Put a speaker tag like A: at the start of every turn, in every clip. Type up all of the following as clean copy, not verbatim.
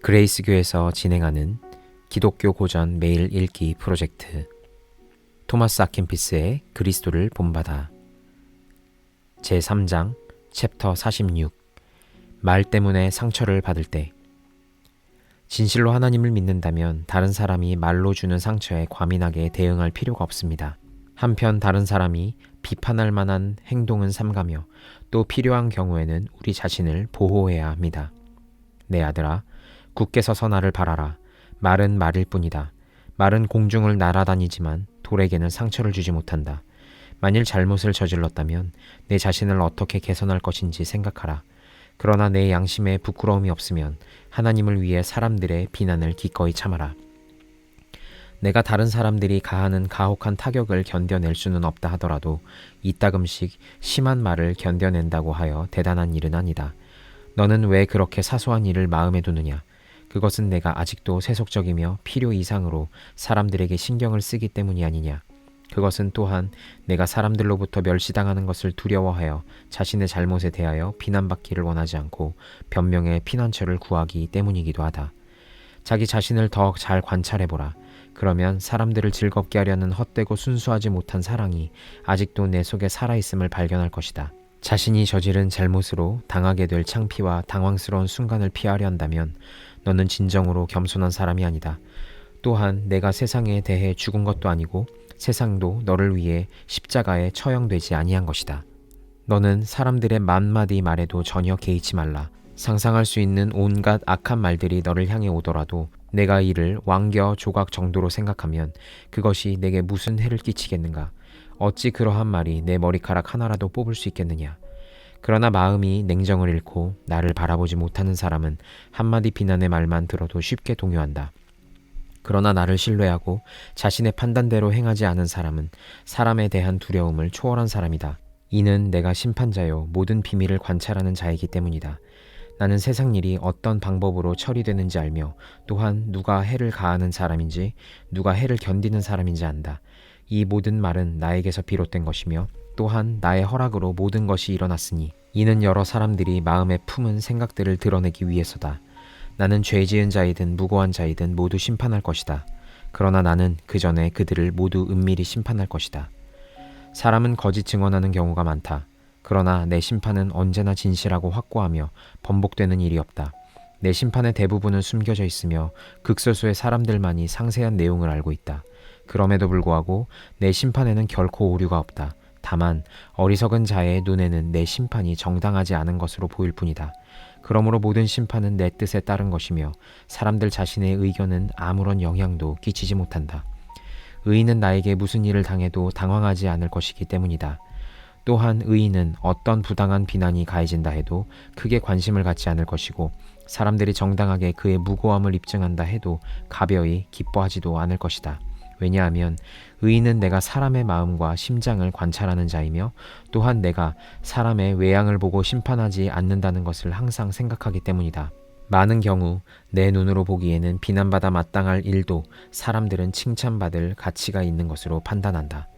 A: 그레이스교에서 진행하는 기독교 고전 매일 읽기 프로젝트 토마스 아킨피스의 그리스도를 본받아 제3장 챕터 46 말 때문에 상처를 받을 때. 진실로 하나님을 믿는다면 다른 사람이 말로 주는 상처에 과민하게 대응할 필요가 없습니다. 한편 다른 사람이 비판할 만한 행동은 삼가며 또 필요한 경우에는 우리 자신을 보호해야 합니다. 내 아들아, 굳게 서서 나를 바라라. 말은 말일 뿐이다. 말은 공중을 날아다니지만 돌에게는 상처를 주지 못한다. 만일 잘못을 저질렀다면 내 자신을 어떻게 개선할 것인지 생각하라. 그러나 내 양심에 부끄러움이 없으면 하나님을 위해 사람들의 비난을 기꺼이 참아라. 내가 다른 사람들이 가하는 가혹한 타격을 견뎌낼 수는 없다 하더라도 이따금씩 심한 말을 견뎌낸다고 하여 대단한 일은 아니다. 너는 왜 그렇게 사소한 일을 마음에 두느냐? 그것은 내가 아직도 세속적이며 필요 이상으로 사람들에게 신경을 쓰기 때문이 아니냐. 그것은 또한 내가 사람들로부터 멸시당하는 것을 두려워하여 자신의 잘못에 대하여 비난받기를 원하지 않고 변명의 피난처를 구하기 때문이기도 하다. 자기 자신을 더 잘 관찰해보라. 그러면 사람들을 즐겁게 하려는 헛되고 순수하지 못한 사랑이 아직도 내 속에 살아있음을 발견할 것이다. 자신이 저지른 잘못으로 당하게 될 창피와 당황스러운 순간을 피하려 한다면 너는 진정으로 겸손한 사람이 아니다. 또한 내가 세상에 대해 죽은 것도 아니고 세상도 너를 위해 십자가에 처형되지 아니한 것이다. 너는 사람들의 만마디 말에도 전혀 개의치 말라. 상상할 수 있는 온갖 악한 말들이 너를 향해 오더라도 내가 이를 왕겨 조각 정도로 생각하면 그것이 내게 무슨 해를 끼치겠는가. 어찌 그러한 말이 내 머리카락 하나라도 뽑을 수 있겠느냐. 그러나 마음이 냉정을 잃고 나를 바라보지 못하는 사람은 한마디 비난의 말만 들어도 쉽게 동요한다. 그러나 나를 신뢰하고 자신의 판단대로 행하지 않은 사람은 사람에 대한 두려움을 초월한 사람이다. 이는 내가 심판자요 모든 비밀을 관찰하는 자이기 때문이다. 나는 세상 일이 어떤 방법으로 처리되는지 알며 또한 누가 해를 가하는 사람인지 누가 해를 견디는 사람인지 안다. 이 모든 말은 나에게서 비롯된 것이며 또한 나의 허락으로 모든 것이 일어났으니 이는 여러 사람들이 마음에 품은 생각들을 드러내기 위해서다. 나는 죄 지은 자이든 무고한 자이든 모두 심판할 것이다. 그러나 나는 그 전에 그들을 모두 은밀히 심판할 것이다. 사람은 거짓 증언하는 경우가 많다. 그러나 내 심판은 언제나 진실하고 확고하며 번복되는 일이 없다. 내 심판의 대부분은 숨겨져 있으며 극소수의 사람들만이 상세한 내용을 알고 있다. 그럼에도 불구하고 내 심판에는 결코 오류가 없다. 다만 어리석은 자의 눈에는 내 심판이 정당하지 않은 것으로 보일 뿐이다. 그러므로 모든 심판은 내 뜻에 따른 것이며 사람들 자신의 의견은 아무런 영향도 끼치지 못한다. 의인은 나에게 무슨 일을 당해도 당황하지 않을 것이기 때문이다. 또한 의인은 어떤 부당한 비난이 가해진다 해도 크게 관심을 갖지 않을 것이고 사람들이 정당하게 그의 무고함을 입증한다 해도 가벼이 기뻐하지도 않을 것이다. 왜냐하면 의인은 내가 사람의 마음과 심장을 관찰하는 자이며 또한 내가 사람의 외양을 보고 심판하지 않는다는 것을 항상 생각하기 때문이다. 많은 경우 내 눈으로 보기에는 비난받아 마땅할 일도 사람들은 칭찬받을 가치가 있는 것으로 판단한다.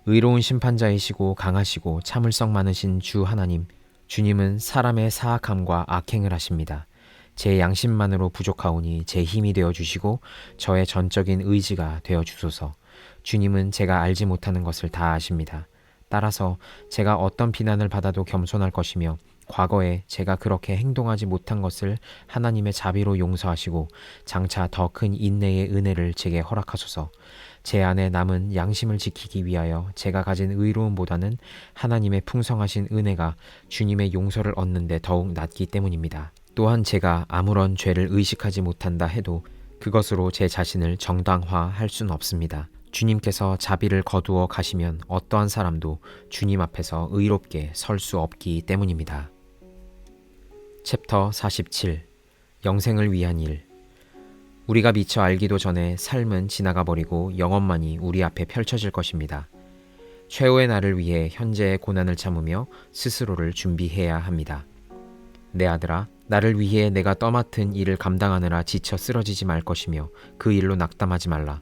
A: 의로운 심판자이시고 강하시고 참을성 많으신 주 하나님, 주님은 사람의 사악함과 악행을 하십니다. 제 양심만으로 부족하오니 제 힘이 되어주시고 저의 전적인 의지가 되어주소서. 주님은 제가 알지 못하는 것을 다 아십니다. 따라서 제가 어떤 비난을 받아도 겸손할 것이며 과거에 제가 그렇게 행동하지 못한 것을 하나님의 자비로 용서하시고 장차 더 큰 인내의 은혜를 제게 허락하소서. 제 안에 남은 양심을 지키기 위하여 제가 가진 의로움보다는 하나님의 풍성하신 은혜가 주님의 용서를 얻는 데 더욱 낫기 때문입니다. 또한 제가 아무런 죄를 의식하지 못한다 해도 그것으로 제 자신을 정당화할 수는 없습니다. 주님께서 자비를 거두어 가시면 어떠한 사람도 주님 앞에서 의롭게 설 수 없기 때문입니다. 챕터 47 영생을 위한 일. 우리가 미처 알기도 전에 삶은 지나가 버리고 영원만이 우리 앞에 펼쳐질 것입니다. 최후의 날을 위해 현재의 고난을 참으며 스스로를 준비해야 합니다. 내 아들아, 나를 위해 내가 떠맡은 일을 감당하느라 지쳐 쓰러지지 말 것이며 그 일로 낙담하지 말라.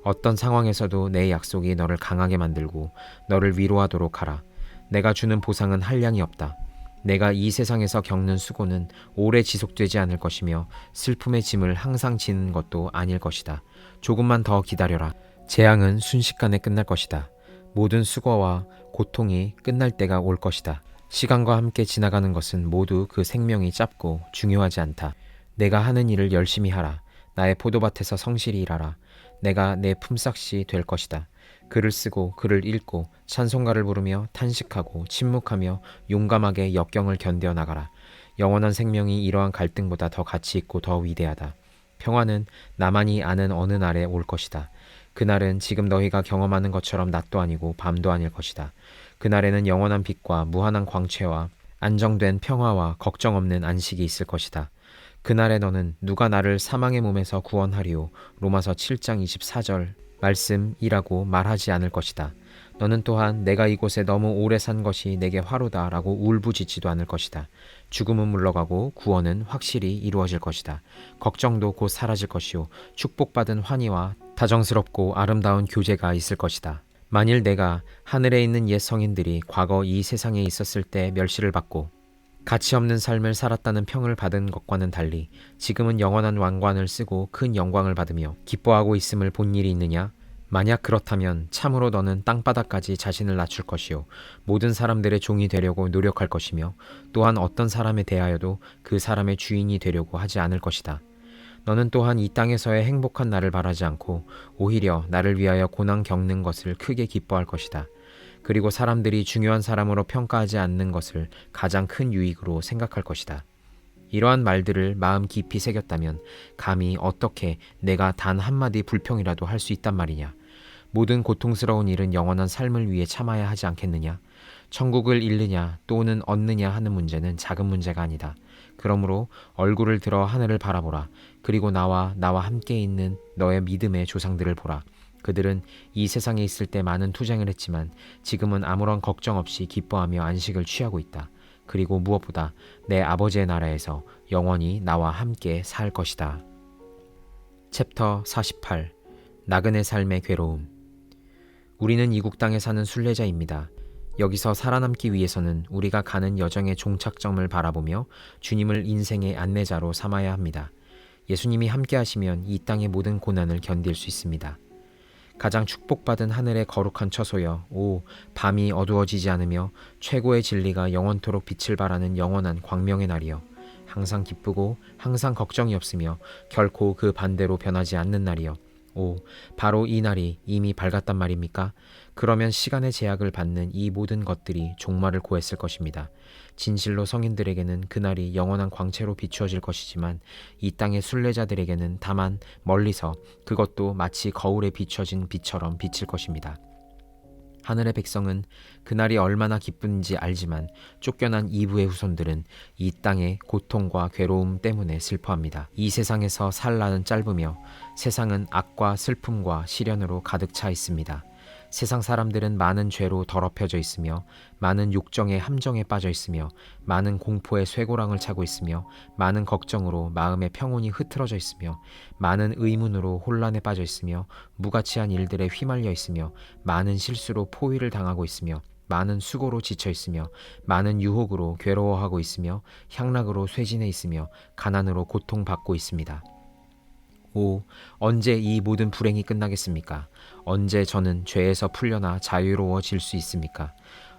A: 어떤 상황에서도 내 약속이 너를 강하게 만들고 너를 위로하도록 하라. 내가 주는 보상은 한량이 없다. 내가 이 세상에서 겪는 수고는 오래 지속되지 않을 것이며 슬픔의 짐을 항상 지는 것도 아닐 것이다. 조금만 더 기다려라. 재앙은 순식간에 끝날 것이다. 모든 수고와 고통이 끝날 때가 올 것이다. 시간과 함께 지나가는 것은 모두 그 생명이 짧고 중요하지 않다. 내가 하는 일을 열심히 하라. 나의 포도밭에서 성실히 일하라. 내가 내 품삯이 될 것이다. 글을 쓰고 글을 읽고 찬송가를 부르며 탄식하고 침묵하며 용감하게 역경을 견뎌 나가라. 영원한 생명이 이러한 갈등보다 더 가치 있고 더 위대하다. 평화는 나만이 아는 어느 날에 올 것이다. 그날은 지금 너희가 경험하는 것처럼 낮도 아니고 밤도 아닐 것이다. 그날에는 영원한 빛과 무한한 광채와 안정된 평화와 걱정 없는 안식이 있을 것이다. 그날에 너는 누가 나를 사망의 몸에서 구원하리오 로마서 7장 24절 말씀이라고 말하지 않을 것이다. 너는 또한 내가 이곳에 너무 오래 산 것이 내게 화로다 라고 울부짖지도 않을 것이다. 죽음은 물러가고 구원은 확실히 이루어질 것이다. 걱정도 곧 사라질 것이요 축복받은 환희와 다정스럽고 아름다운 교제가 있을 것이다. 만일 내가 하늘에 있는 옛 성인들이 과거 이 세상에 있었을 때 멸시를 받고 가치 없는 삶을 살았다는 평을 받은 것과는 달리 지금은 영원한 왕관을 쓰고 큰 영광을 받으며 기뻐하고 있음을 본 일이 있느냐? 만약 그렇다면 참으로 너는 땅바닥까지 자신을 낮출 것이요 모든 사람들의 종이 되려고 노력할 것이며 또한 어떤 사람에 대하여도 그 사람의 주인이 되려고 하지 않을 것이다. 너는 또한 이 땅에서의 행복한 나를 바라지 않고 오히려 나를 위하여 고난 겪는 것을 크게 기뻐할 것이다. 그리고 사람들이 중요한 사람으로 평가하지 않는 것을 가장 큰 유익으로 생각할 것이다. 이러한 말들을 마음 깊이 새겼다면 감히 어떻게 내가 단 한마디 불평이라도 할 수 있단 말이냐. 모든 고통스러운 일은 영원한 삶을 위해 참아야 하지 않겠느냐. 천국을 잃느냐 또는 얻느냐 하는 문제는 작은 문제가 아니다. 그러므로 얼굴을 들어 하늘을 바라보라. 그리고 나와 함께 있는 너의 믿음의 조상들을 보라. 그들은 이 세상에 있을 때 많은 투쟁을 했지만 지금은 아무런 걱정 없이 기뻐하며 안식을 취하고 있다. 그리고 무엇보다 내 아버지의 나라에서 영원히 나와 함께 살 것이다. 챕터 48 나그네 삶의 괴로움. 우리는 이국 땅에 사는 순례자입니다. 여기서 살아남기 위해서는 우리가 가는 여정의 종착점을 바라보며 주님을 인생의 안내자로 삼아야 합니다. 예수님이 함께 하시면 이 땅의 모든 고난을 견딜 수 있습니다. 가장 축복받은 하늘의 거룩한 처소여, 오 밤이 어두워지지 않으며 최고의 진리가 영원토록 빛을 발하는 영원한 광명의 날이여, 항상 기쁘고 항상 걱정이 없으며 결코 그 반대로 변하지 않는 날이여, 오 바로 이 날이 이미 밝았단 말입니까? 그러면 시간의 제약을 받는 이 모든 것들이 종말을 고했을 것입니다. 진실로 성인들에게는 그날이 영원한 광채로 비추어질 것이지만 이 땅의 순례자들에게는 다만 멀리서, 그것도 마치 거울에 비춰진 빛처럼 비칠 것입니다. 하늘의 백성은 그날이 얼마나 기쁜지 알지만 쫓겨난 이브의 후손들은 이 땅의 고통과 괴로움 때문에 슬퍼합니다. 이 세상에서 살 날은 짧으며 세상은 악과 슬픔과 시련으로 가득 차 있습니다. 세상 사람들은 많은 죄로 더럽혀져 있으며 많은 욕정의 함정에 빠져 있으며 많은 공포의 쇠고랑을 차고 있으며 많은 걱정으로 마음의 평온이 흐트러져 있으며 많은 의문으로 혼란에 빠져 있으며 무가치한 일들에 휘말려 있으며 많은 실수로 포위를 당하고 있으며 많은 수고로 지쳐 있으며 많은 유혹으로 괴로워하고 있으며 향락으로 쇠진해 있으며 가난으로 고통받고 있습니다. 오, 언제 이 모든 불행이 끝나겠습니까? 언제 저는 죄에서 풀려나 자유로워질 수 있습니까?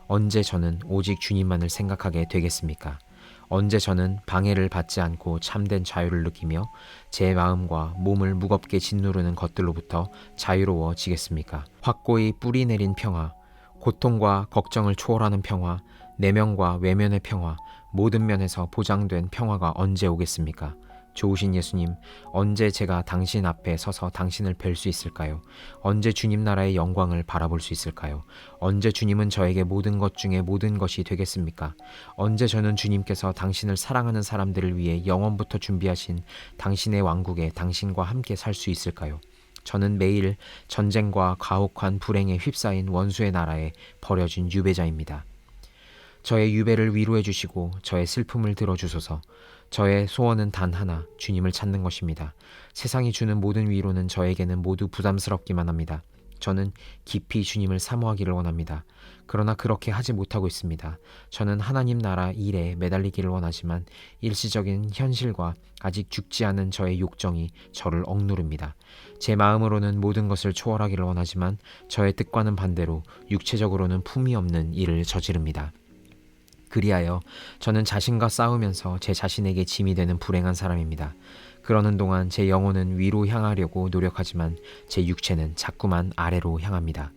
A: 언제 저는 오직 주님만을 생각하게 되겠습니까? 언제 저는 방해를 받지 않고 참된 자유를 느끼며 제 마음과 몸을 무겁게 짓누르는 것들로부터 자유로워지겠습니까? 확고히 뿌리 내린 평화, 고통과 걱정을 초월하는 평화, 내면과 외면의 평화, 모든 면에서 보장된 평화가 언제 오겠습니까? 좋으신 예수님, 언제 제가 당신 앞에 서서 당신을 뵐 수 있을까요? 언제 주님 나라의 영광을 바라볼 수 있을까요? 언제 주님은 저에게 모든 것 중에 모든 것이 되겠습니까? 언제 저는 주님께서 당신을 사랑하는 사람들을 위해 영원부터 준비하신 당신의 왕국에 당신과 함께 살 수 있을까요? 저는 매일 전쟁과 가혹한 불행에 휩싸인 원수의 나라에 버려진 유배자입니다. 저의 유배를 위로해 주시고 저의 슬픔을 들어주소서. 저의 소원은 단 하나, 주님을 찾는 것입니다. 세상이 주는 모든 위로는 저에게는 모두 부담스럽기만 합니다. 저는 깊이 주님을 사모하기를 원합니다. 그러나 그렇게 하지 못하고 있습니다. 저는 하나님 나라 일에 매달리기를 원하지만 일시적인 현실과 아직 죽지 않은 저의 욕정이 저를 억누릅니다. 제 마음으로는 모든 것을 초월하기를 원하지만 저의 뜻과는 반대로 육체적으로는 품이 없는 일을 저지릅니다. 그리하여 저는 자신과 싸우면서 제 자신에게 짐이 되는 불행한 사람입니다. 그러는 동안 제 영혼은 위로 향하려고 노력하지만 제 육체는 자꾸만 아래로 향합니다.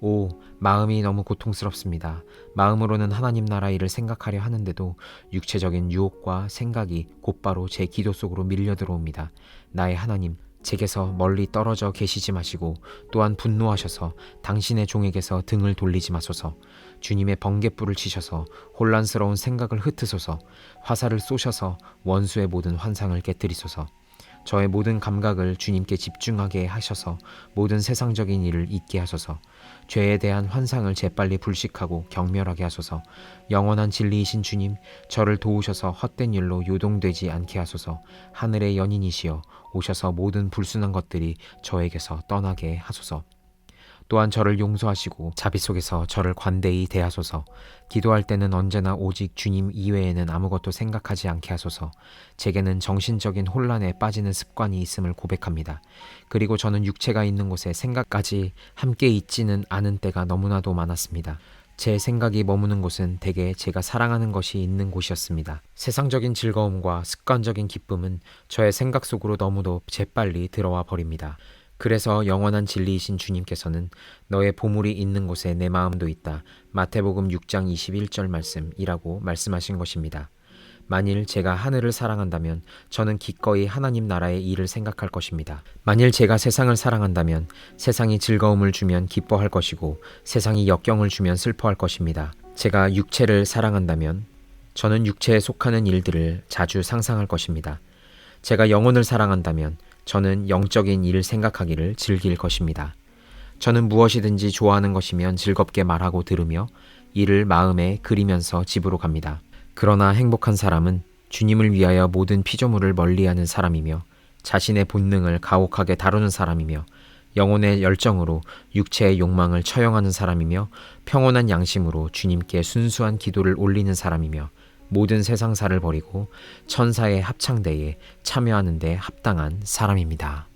A: 오, 마음이 너무 고통스럽습니다. 마음으로는 하나님 나라 일을 생각하려 하는데도 육체적인 유혹과 생각이 곧바로 제 기도 속으로 밀려 들어옵니다. 나의 하나님, 제게서 멀리 떨어져 계시지 마시고 또한 분노하셔서 당신의 종에게서 등을 돌리지 마소서. 주님의 번갯불을 치셔서 혼란스러운 생각을 흩으소서. 화살을 쏘셔서 원수의 모든 환상을 깨뜨리소서. 저의 모든 감각을 주님께 집중하게 하셔서 모든 세상적인 일을 잊게 하소서. 죄에 대한 환상을 재빨리 불식하고 경멸하게 하소서. 영원한 진리이신 주님, 저를 도우셔서 헛된 일로 요동되지 않게 하소서. 하늘의 연인이시여 오셔서 모든 불순한 것들이 저에게서 떠나게 하소서. 또한 저를 용서하시고 자비 속에서 저를 관대히 대하소서. 기도할 때는 언제나 오직 주님 이외에는 아무것도 생각하지 않게 하소서. 제게는 정신적인 혼란에 빠지는 습관이 있음을 고백합니다. 그리고 저는 육체가 있는 곳에 생각까지 함께 있지는 않은 때가 너무나도 많았습니다. 제 생각이 머무는 곳은 대개 제가 사랑하는 것이 있는 곳이었습니다. 세상적인 즐거움과 습관적인 기쁨은 저의 생각 속으로 너무도 재빨리 들어와 버립니다. 그래서 영원한 진리이신 주님께서는 너의 보물이 있는 곳에 내 마음도 있다. 마태복음 6장 21절 말씀이라고 말씀하신 것입니다. 만일 제가 하늘을 사랑한다면 저는 기꺼이 하나님 나라의 일을 생각할 것입니다. 만일 제가 세상을 사랑한다면 세상이 즐거움을 주면 기뻐할 것이고 세상이 역경을 주면 슬퍼할 것입니다. 제가 육체를 사랑한다면 저는 육체에 속하는 일들을 자주 상상할 것입니다. 제가 영혼을 사랑한다면 저는 영적인 일을 생각하기를 즐길 것입니다. 저는 무엇이든지 좋아하는 것이면 즐겁게 말하고 들으며 이를 마음에 그리면서 집으로 갑니다. 그러나 행복한 사람은 주님을 위하여 모든 피조물을 멀리하는 사람이며 자신의 본능을 가혹하게 다루는 사람이며 영혼의 열정으로 육체의 욕망을 처형하는 사람이며 평온한 양심으로 주님께 순수한 기도를 올리는 사람이며 모든 세상사를 버리고 천사의 합창대에 참여하는 데 합당한 사람입니다.